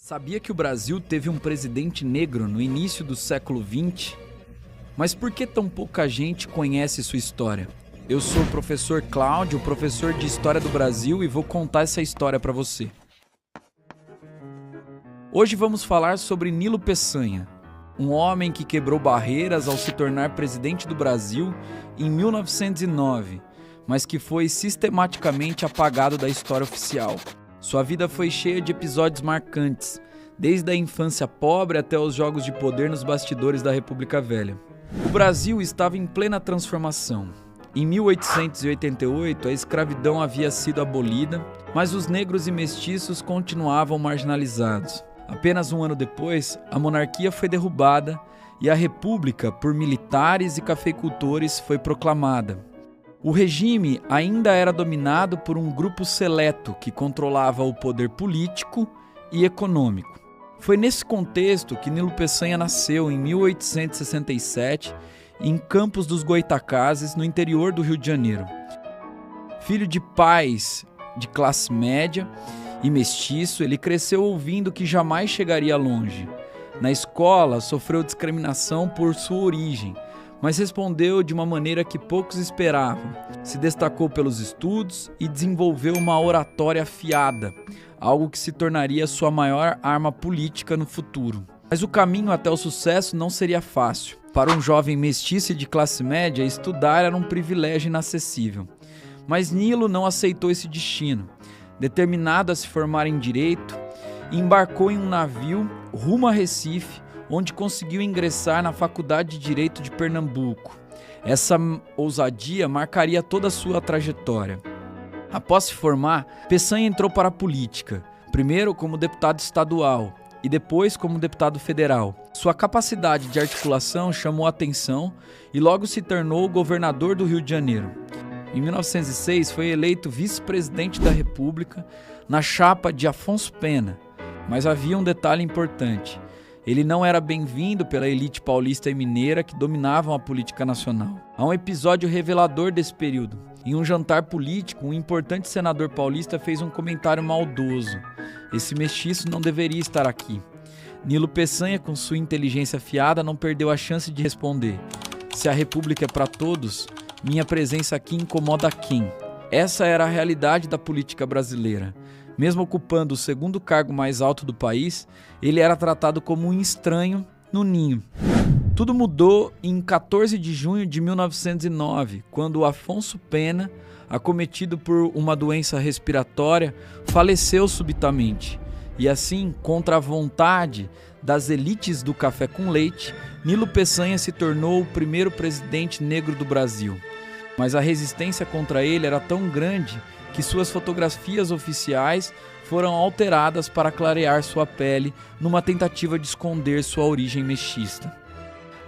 Sabia que o Brasil teve um presidente negro no início do século XX? Mas por que tão pouca gente conhece sua história? Eu sou o professor Cláudio, professor de História do Brasil, e vou contar essa história para você. Hoje vamos falar sobre Nilo Peçanha, um homem que quebrou barreiras ao se tornar presidente do Brasil em 1909, mas que foi sistematicamente apagado da história oficial. Sua vida foi cheia de episódios marcantes, desde a infância pobre até os jogos de poder nos bastidores da República Velha. O Brasil estava em plena transformação. Em 1888, a escravidão havia sido abolida, mas os negros e mestiços continuavam marginalizados. Apenas um ano depois, a monarquia foi derrubada e a república, por militares e cafeicultores, foi proclamada. O regime ainda era dominado por um grupo seleto que controlava o poder político e econômico. Foi nesse contexto que Nilo Peçanha nasceu em 1867 em Campos dos Goytacazes, no interior do Rio de Janeiro. Filho de pais de classe média e mestiço, ele cresceu ouvindo que jamais chegaria longe. Na escola, sofreu discriminação por sua origem, mas respondeu de uma maneira que poucos esperavam. Se destacou pelos estudos e desenvolveu uma oratória afiada, algo que se tornaria sua maior arma política no futuro. Mas o caminho até o sucesso não seria fácil. Para um jovem mestiço e de classe média, estudar era um privilégio inacessível. Mas Nilo não aceitou esse destino. Determinado a se formar em Direito, embarcou em um navio rumo a Recife, onde conseguiu ingressar na Faculdade de Direito de Pernambuco. Essa ousadia marcaria toda a sua trajetória. Após se formar, Peçanha entrou para a política, primeiro como deputado estadual e depois como deputado federal. Sua capacidade de articulação chamou a atenção e logo se tornou governador do Rio de Janeiro. Em 1906, foi eleito vice-presidente da República na chapa de Afonso Pena, mas havia um detalhe importante. Ele não era bem-vindo pela elite paulista e mineira que dominavam a política nacional. Há um episódio revelador desse período. Em um jantar político, um importante senador paulista fez um comentário maldoso. Esse mestiço não deveria estar aqui. Nilo Peçanha, com sua inteligência afiada, não perdeu a chance de responder. Se a república é para todos, minha presença aqui incomoda quem? Essa era a realidade da política brasileira. Mesmo ocupando o segundo cargo mais alto do país, ele era tratado como um estranho no ninho. Tudo mudou em 14 de junho de 1909, quando Afonso Pena, acometido por uma doença respiratória, faleceu subitamente. E assim, contra a vontade das elites do café com leite, Nilo Peçanha se tornou o primeiro presidente negro do Brasil. Mas a resistência contra ele era tão grande que suas fotografias oficiais foram alteradas para clarear sua pele numa tentativa de esconder sua origem mestiça.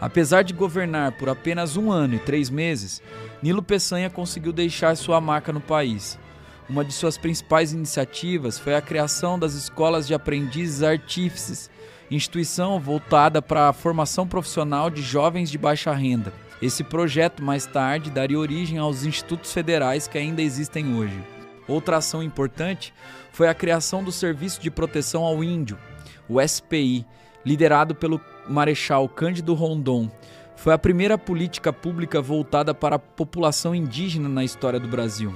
Apesar de governar por apenas 1 ano e 3 meses, Nilo Peçanha conseguiu deixar sua marca no país. Uma de suas principais iniciativas foi a criação das Escolas de Aprendizes Artífices, instituição voltada para a formação profissional de jovens de baixa renda. Esse projeto, mais tarde, daria origem aos institutos federais que ainda existem hoje. Outra ação importante foi a criação do Serviço de Proteção ao Índio, o SPI, liderado pelo Marechal Cândido Rondon. Foi a primeira política pública voltada para a população indígena na história do Brasil.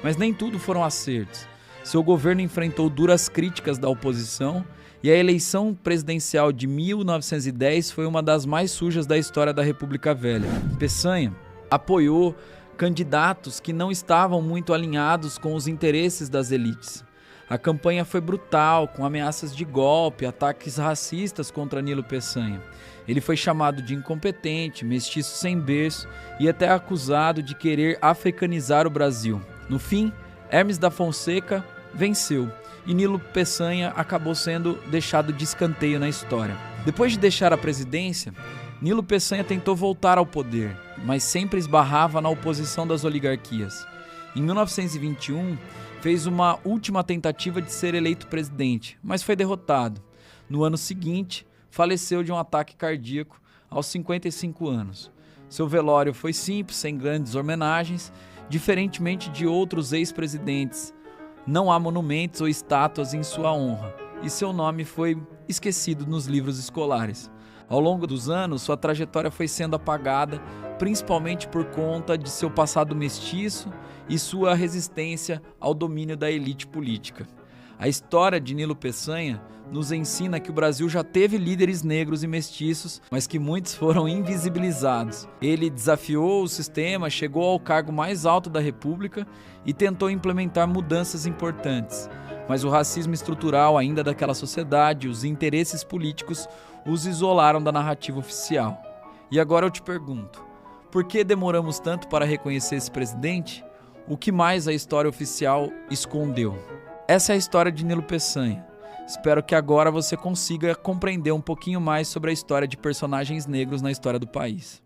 Mas nem tudo foram acertos. Seu governo enfrentou duras críticas da oposição e a eleição presidencial de 1910 foi uma das mais sujas da história da República Velha. Peçanha apoiou candidatos que não estavam muito alinhados com os interesses das elites. A campanha foi brutal, com ameaças de golpe, ataques racistas contra Nilo Peçanha. Ele foi chamado de incompetente, mestiço sem berço e até acusado de querer africanizar o Brasil. No fim, Hermes da Fonseca venceu e Nilo Peçanha acabou sendo deixado de escanteio na história. Depois de deixar a presidência, Nilo Peçanha tentou voltar ao poder, mas sempre esbarrava na oposição das oligarquias. Em 1921, fez uma última tentativa de ser eleito presidente, mas foi derrotado. No ano seguinte, faleceu de um ataque cardíaco aos 55 anos. Seu velório foi simples, sem grandes homenagens, diferentemente de outros ex-presidentes. Não há monumentos ou estátuas em sua honra, e seu nome foi esquecido nos livros escolares. Ao longo dos anos, sua trajetória foi sendo apagada, principalmente por conta de seu passado mestiço e sua resistência ao domínio da elite política. A história de Nilo Peçanha nos ensina que o Brasil já teve líderes negros e mestiços, mas que muitos foram invisibilizados. Ele desafiou o sistema, chegou ao cargo mais alto da República e tentou implementar mudanças importantes. Mas o racismo estrutural ainda daquela sociedade, os interesses políticos, os isolaram da narrativa oficial. E agora eu te pergunto, por que demoramos tanto para reconhecer esse presidente? O que mais a história oficial escondeu? Essa é a história de Nilo Peçanha. Espero que agora você consiga compreender um pouquinho mais sobre a história de personagens negros na história do país.